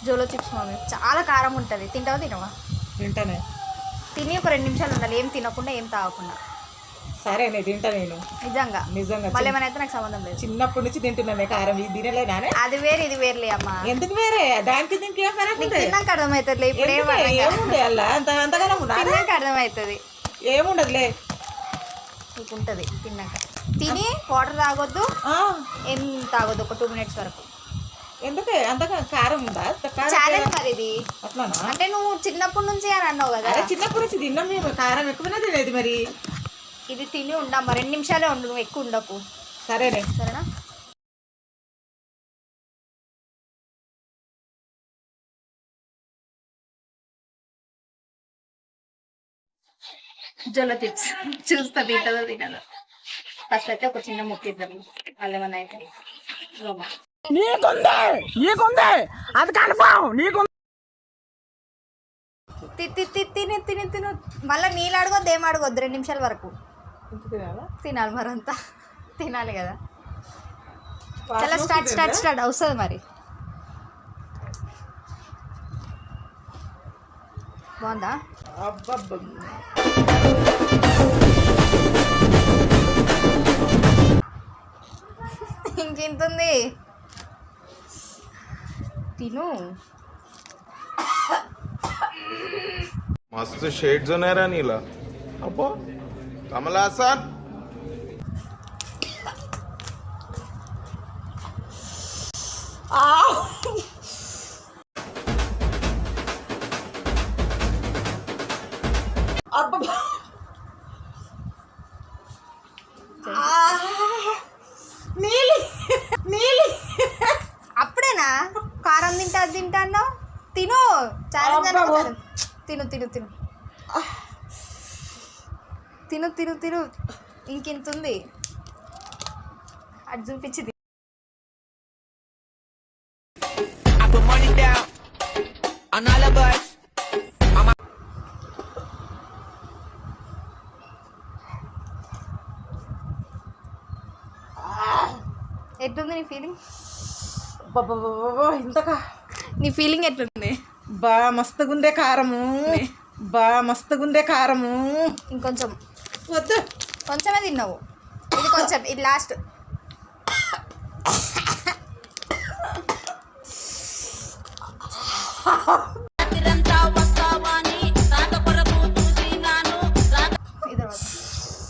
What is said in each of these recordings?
జోలో chips mummy చాలా కారం ఉంటుంది. తినవా? తింటానే. తిని ఒక 2 నిమిషాలు ఉండాలి, ఏం తినకుండా ఏం తాగకుండా. సరే నేను తింటా. నేను నిజంగా మళ్ళీ ఏమైనా నాకు సంబంధం లేదు. చిన్నప్పటి నుంచి తింటున్నాను కారం. ఇది తినలేనా? అది వేరే ఇది వేరులే అమ్మా. ఎందుకు వేరే? దానికి దీనికి ఏం ఫరక్ ఉంది? తిన్నాక అర్థమవుతుంది. ఇప్పుడు ఏముంది అలా అంతగానో తిన్నాక అర్థమవుతుంది. ఏముండదులే, నీకు ఉంటుంది. తిన్నాక తిని వాటర్ తాగొద్దు, ఏం తాగొద్దు ఒక 2 మినిట్స్ వరకు. ఎందుకే అంతగా కారం ఉందా? ఛాలెంజ్ మరి ఇది. అట్లానా? అంటే నువ్వు చిన్నప్పటి నుంచి అని అన్నావు కదా. చిన్నప్పటి నుంచి తిన్నాం మేము. కారం ఎక్కువనే తినేది. మరి ఇది తిని ఉండమ్మా, 2 నిమిషాలే ఉండు, నువ్వు ఎక్కువ ఉండకు. సరేనే. సరేనా? జొన్న చిప్స్ చూస్తా తింటుందో తినదో. ఫస్ట్ అయితే ఒక చిన్న ముక్క ఇద్దాం. అల్లేమన్నా అయితే అది కన్ఫర్మ్ నీకు. తిని తిని తిను. మళ్ళీ నీళ్ళు అడగొద్దు, ఏం అడగొద్దు. 2 నిమిషాల వరకు తినాలి. మరంతా తినాలి కదా. చాలా స్టార్ట్ వస్తుంది మరి. బాగుందా? ఇంకెంతుంది? తిను. मस्त शेड जो नाही राणीला अप्पो कमला हसन అప్పుడేనా కారం తింటా అది తింటా అన్నావు? తిను. ఛాలెంజ్. తిను తిను తిను తిను తిను తిను. ఇంకెంతుంది? అది చూపించింది. ఎట్లుంది నీ ఫీలింగ్? ఇంతకా నీ ఫీలింగ్ ఎట్లుంది? మస్తుగుందే కారము. మస్తుగుందే కారము. ఇంకొంచెం వద్దు, కొంచెమే తిన్నావు. ఇది కొంచెం, ఇది లాస్ట్.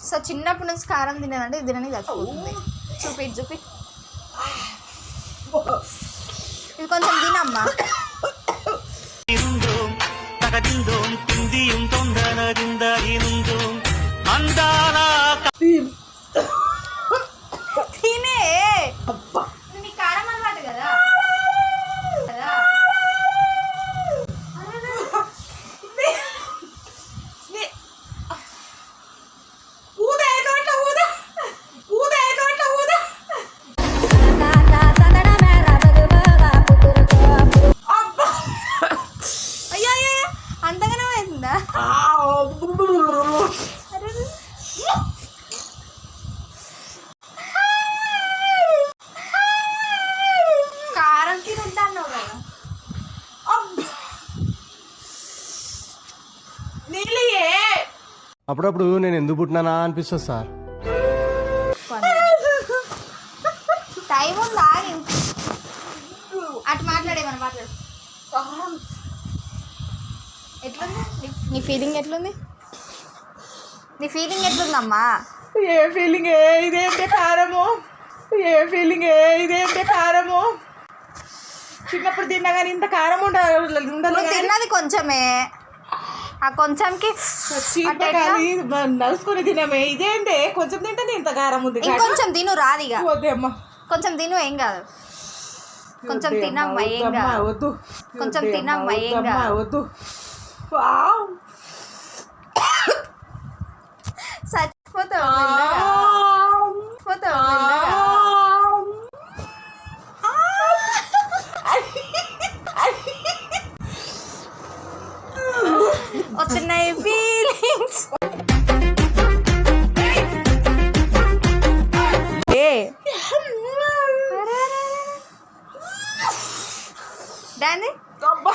సో చిన్నప్పటి నుంచి కారం తినేదంటే ఇది తినని చచ్చిపోతుంది. చూపి ఇది కొంచెం తినమ్మా. తినే నీ కారం అలవాటు కదా. అంతగానే అవుతుందా? కారం తింటా అన్నావు కదా. అప్పుడప్పుడు నేను ఎందుకు పుట్టినానా అనిపిస్తుంది సార్. టైం ఉందా? అటు మాట్లాడు. ఎట్లుంది నీ ఫీలింగ్? నీ ఫీలింగ్ ఎట్లుందమ్మా? ఏ ఫీలింగ్? ఇదేంటే కారము? ఏ ఫీలింగ్? ఇదేంటే కారము? చిన్నప్పుడు తిన్నా కానీ ఇంత కారం ఉండదు. తిన్నది కొంచెమే, ఆ కొంచెంకి నలుసుకొని తినమే. ఇదేంటే కొంచెం తింటే ఇంత కారం ఉంది. ఇంకొంచెం తిను. రాదిగా. వద్దమ్మా, కొంచెం తిను, ఏం కాదు. కొంచెం తినమ్మా, ఏం కాదు. వద్దు. కొంచెం తినమ్మా, ఏం కాదు. వద్దు. చచ్చిపోతావు. వచ్చినాయి ఫీలింగ్స్. డాంది అబ్బా.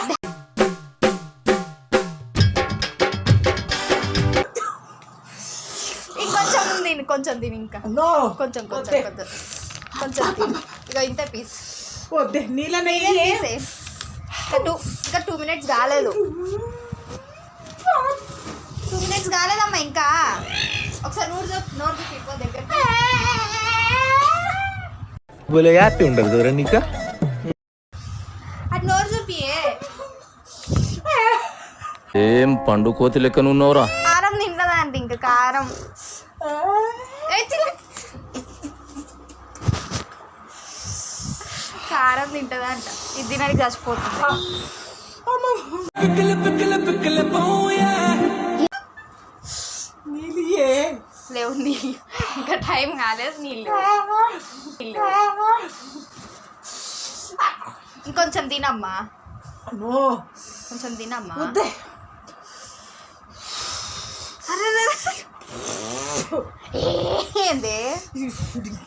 ఇంకొంచెం ఉంది, కొంచెం తిని ఇంకా నో కొంచెం కొంచెం కొంచెం కొంచెం తిని. ఇక ఇంత పీస్ వద్దే నీళ్ళ నెయ్యి పీసే. ఇంకా 2 minutes కాలేదు, 2 minutes కాలేదమ్మా ఇంకా. ఒకసారి నోరు చూపి దగ్గర. बोले హ్యాపీ ఉండదు దూరం నీకా అది నోరు చూపియే. ఏం పండు కోతి లెక్కన ఉన్నావురా. కారం తింటదా అంటే ఇంకా కారం. కారం తింటదా అంట. ఇది తినడానికి చచ్చిపోతుంది. నీళ్ళు లేవు నీళ్ళు, ఇంకా టైం కాలేదు. నీళ్ళు ఇంకొంచెం తినమ్మా, నో కొంచెం తినమ్మా. వద్దే అరే ఏంది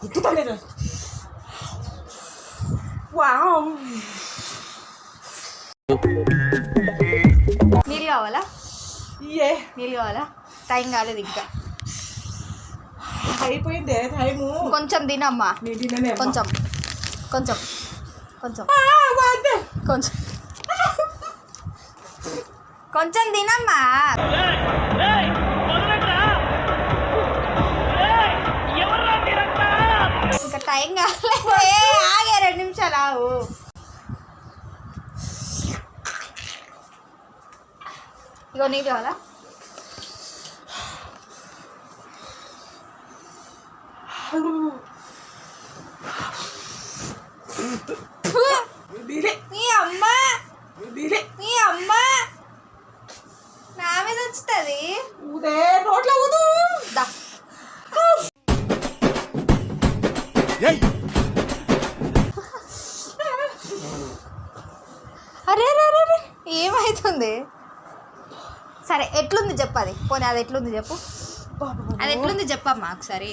గుర్తుతలేదు. వావ్ నీళ్ళు కావాలా? ఏ నీళ్ళు కావాలా? టైం కాలేదు ఇంకా. అయిపోయిందే టైము. కొంచెం తినమ్మా, నేను తిననే కొంచెం కొంచెం కొంచెం కొంచెం కొంచెం తినమ్మా. ఇంకా టైం కాలేదు. ఆగే 2 నిమిషాలు ఆగు. ఇగో నీళ్ళు కావాలా? నీ అమ్మ నీ అమ్మ నా మీద వచ్చుతుంది. ఊదే నోట్లో ఊదు. దా అరే అరే అరే అరే, ఏమవుతుంది? సరే ఎట్లుంది చెప్పు. అది పోనీ అది ఎట్లుంది చెప్పు. అది ఎట్లుంది చెప్పమ్మా ఒకసారి.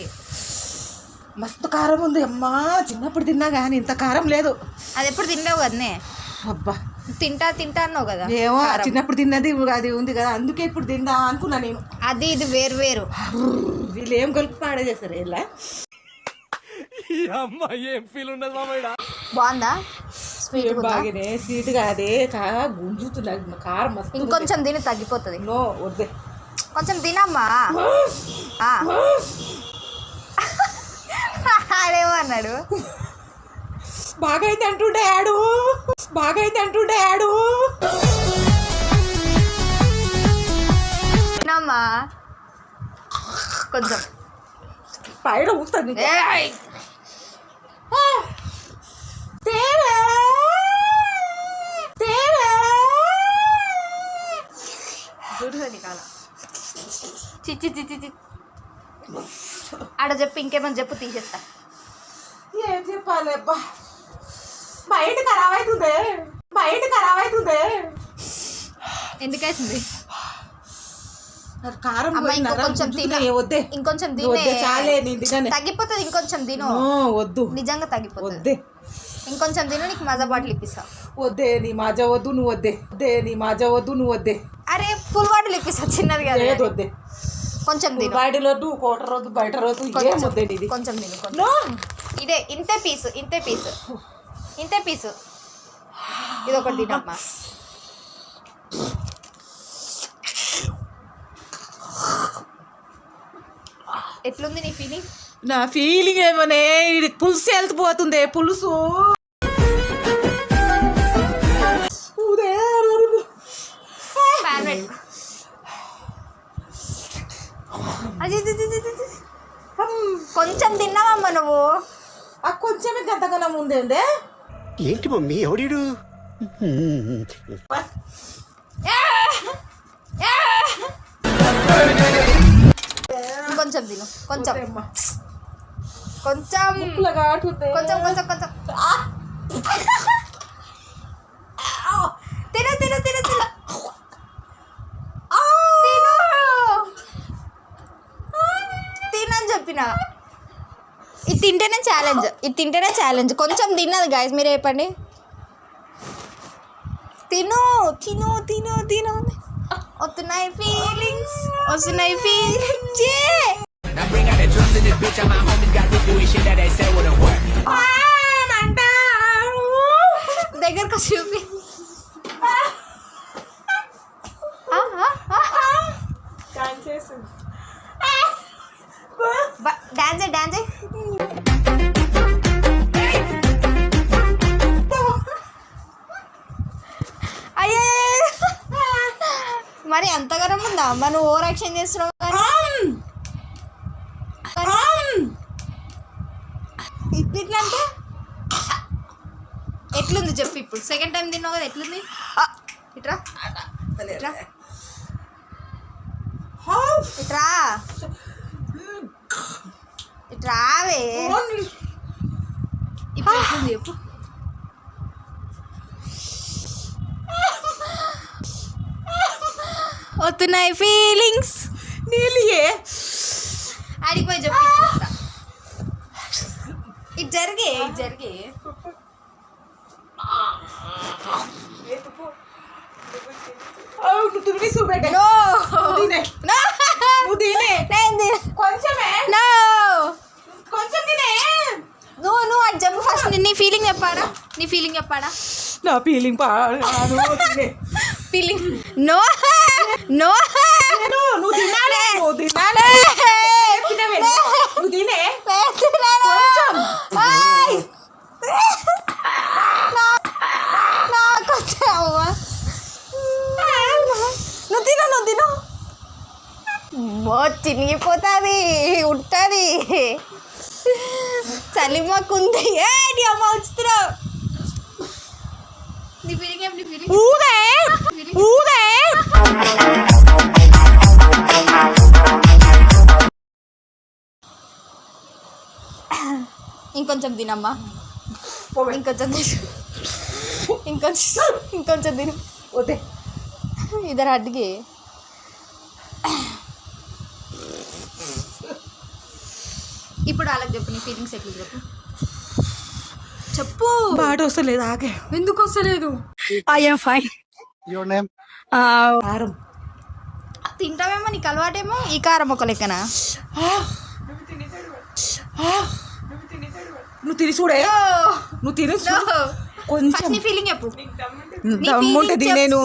మస్తు కారం ఉంది అమ్మా. చిన్నప్పుడు తిన్నా కానీ ఇంత కారం లేదు. అది ఎప్పుడు తినలేవు కదనే. అబ్బా తింటా అన్నావు కదా. ఏమో చిన్నప్పుడు తిన్నది అది ఉంది కదా, అందుకే ఇప్పుడు తిందా అనుకున్నా నేను. అది ఇది వేరు వేరు. వీళ్ళు ఏం కలిపి పాడే చేస్తారు ఇలా. ఏం ఫీల్ ఉండదు మామయ్య. బాగుందా? స్వీట్ బాగానే స్వీట్ కాదే గుంజుతున్నా కారం మస్తు. ఇంకొంచెం తిని తగ్గిపోతుంది. నో వద్దే కొంచెం తినమ్మా. ఆడేమో అన్నాడు. బాగైంది అంటుండే ఆడు, బాగైంది అంటుండే ఆడు. తినమ్మా కొంచెం. పైన ఊస్తుంది. ఏయ్! చిచ్చి చిచ్చి చి. ఆడ చెప్పు, ఇంకేమని చెప్పు, తీసేస్తా. ఏం చెప్పాలి అబ్బా, మైండ్ ఖరాబ్ అవుతుంది, మైండ్ ఖరాబ్ అవుతుంది. ఎందుకైతుంది? కారం అమ్మ ఇంకొంచెం తిన. వద్దే ఇంకొంచెం వద్దే తినే. చాలే నేను తిననే. తగ్గిపోతుంది. ఇంకొంచెం తిను. వద్దు నిజంగా తగ్గిపోతుంది. వద్దే ఇంకొంచెం తిను, నీకు మజా బాటిల్ ఇప్పిస్తా. వద్దే నీ మాజా వద్దు నువ్వు వద్దే. వద్దే నీ మాజా వద్దు నువ్వు వద్దే. అరే ఫుల్ బాటిల్ ఇప్పిస్తా, చిన్నది కదా. లేదు వద్దే. కొంచెం తిను. బయట వద్దు, కోట రోజు బయట రోజు ఏం వద్దే ఇది. కొంచెం తిను. కొంచెం. నో ఇదే ఇంతే పీసు, ఇంతే పీసు, ఇంతే పీసు. ఇది ఒకటి తినమ్మా. ఎట్లుంది నీ ఫీలింగ్? నా ఫీలింగ్ ఏమోనే, ఇది పులుసు వెళ్తుపోతుంది పులుసు. ఫ్యాన్ పెట్టు. అది ఇది, ఇది, ఇది, ఇది. కొంచెం తిన్నావమ్మా నువ్వు. ఆ కొంచెమే గంతగనం ఉందేందే. ఏంటి మమ్మీ ఎవడీడు? కొంచెం తిను, కొంచెం కొంచెం కొంచెం కొంచెం కొంచెం తిను తిను తిను తిను తినని చెప్పిన. ఇది తింటేనే ఛాలెంజ్, ఇది తింటేనే ఛాలెంజ్. కొంచెం తిన్నది గాయస్, మీరే చెప్పండి. తిను తిను తిను తిను వస్తున్నాయి ఫీలింగ్స్ దగ్గరకు చూపి డాన్స్ అయ్యే మరి అంతగానం ఉందా అమ్మ నువ్వు ఓవర్ యాక్షన్ చేస్తున్నావు ఇట్లా అంటే ఎట్లుంది చెప్పు ఇప్పుడు సెకండ్ టైం తిన్నావు కదా ఎట్లుంది ఇట్రా ఇట్రా ఇట్రా ఇట్రావే ఇప్పుడు ఎట్లుంది చెప్పు వస్తున్నాయి ఫీలింగ్స్ నీళ్ళే ఆడిపోయి చెప్పు ఇది జరిగే నువ్వు తిని చూపెట్టే నో నువ్వు తినే కొంచెమే కొంచెం తినే నువ్వు అది చెప్పు ఫస్ట్ నీ ఫీలింగ్ చెప్పాడా నా ఫీలింగ్ ఫీలింగ్ నో నువ్వు తినాలి నువ్వు తినే నువ్వు తిను చినిగిపోతుంది ఉంటుంది చలిమాకుంది నీ అమ్మ వచ్చుతున్నావు నీ ఫీలింగ్ ఏం ఇంకొంచెం తినమ్మా ఇంకొంచెం తిను వద్దే ఇద్దరు అడ్డికి ఇప్పుడు అలాగే చెప్పు నీ ఫీలింగ్స్ ఎట్లా చెప్పు బాట వస్తలేదు ఆగే ఎందుకు వస్తలేదు యువర్ నేమ్ కారం తింటావేమో నీకు అలవాటేమో ఈ కారం ఒక లెక్కన నువ్వు తిని చూడే నువ్వు తిని కొంచెం నీ ఫీలింగ్ చెప్పు దమ్ముంటది నేను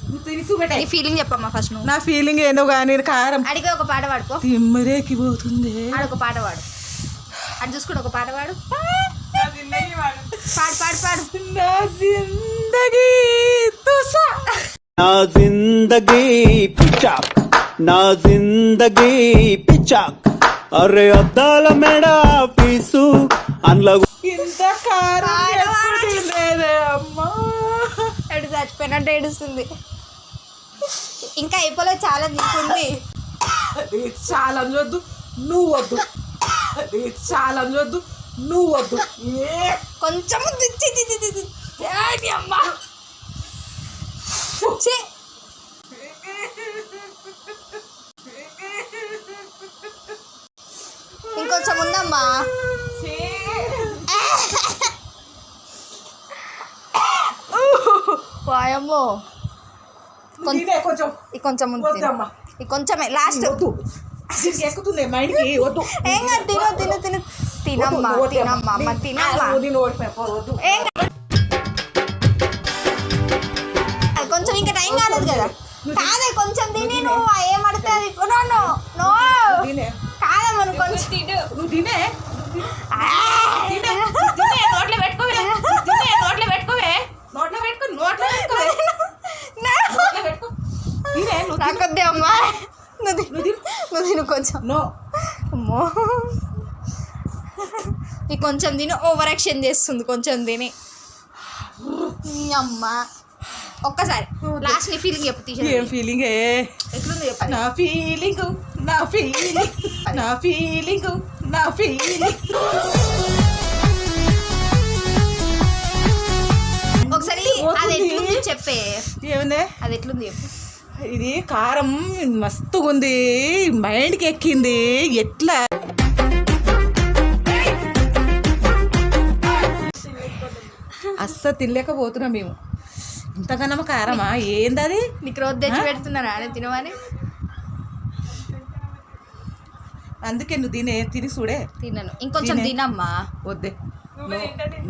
నువ్వు తిని చూపెట్టే నీ ఫీలింగ్ చెప్పమ్మా ఫస్ట్ నువ్వు నా ఫీలింగ్ ఏందో కానీ కారం అడిగి ఒక పాట పాడుకో తిమ్మరేకి పోతుంది ఆడొక పాట పాడు అది చూసుకుని ఒక పాట పాడు పాడు నా జిందగీ తుసా నా జిందగీ పిచాక్ నా జిందగీ పిచాక్ అరే అద్దాల మెడ పీసు అందులో ఇంత కారం ఎప్పుడు లేదే అమ్మా ఎడు చచ్చిపోయినట్టు ఏడుస్తుంది ఇంకా అయిపోలేదు చాలా దిక్కుంది చాలా వద్దు నువ్వు వద్దు చాలా వద్దు నువ్వు వద్దు కొంచెం అమ్మా ఇంకొంచెం ఉందమ్మా వాయమ్మో కొంచెం కొంచెం ఉంది వద్దమ్మా కొంచెమే లాస్ట్ వద్దు ఎక్కుతుంది మైండ్కి వద్దు ఏం కాదు తిను తినమ్మా అమ్మ తినమ్మా ఏం కాదు. కొంచెం ఇంకా టైం కాలేదు కదా కాదే కొంచెం తిని నువ్వు ఏమడుతుంది నో కాదమ్మా నువ్వు కొంచెం నువ్వు తినే నోట్లో పెట్టుకోవే నాకొద్దే అమ్మా నువ్వు తిను కొంచెం నో అమ్మో ఈ కొంచెం తిని ఓవర్ యాక్షన్ చేస్తుంది కొంచెం తిని అమ్మ ఒక్కసారి లాస్ట్ నీ ఫీలింగ్ చెప్పు తీసేది ఏం ఫీలింగ్ ఎట్లుంది చెప్పు నా ఫీలింగ్ ఒకసారి అది ఎట్లుంది చెప్పే ఏముంది అది ఎట్లుంది చెప్పు ఇది కారం మస్తుగా ఉంది మైండ్కి ఎక్కింది ఎట్లా అస్సలు తినలేకపోతున్నాం మేము ఇంతకన్నా కారమా ఏంది అది? నీకు రోజు తెచ్చి పెడుతున్నారా అని తినమని. అందుకే నువ్వు తిని చూడే. తిన్నాను, ఇంకొంచెం తినమ్మా. వద్దే,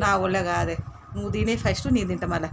నా ఒళ్ళ కాదే, నువ్వు తినే ఫస్ట్ నేను తింటా మళ్ళా.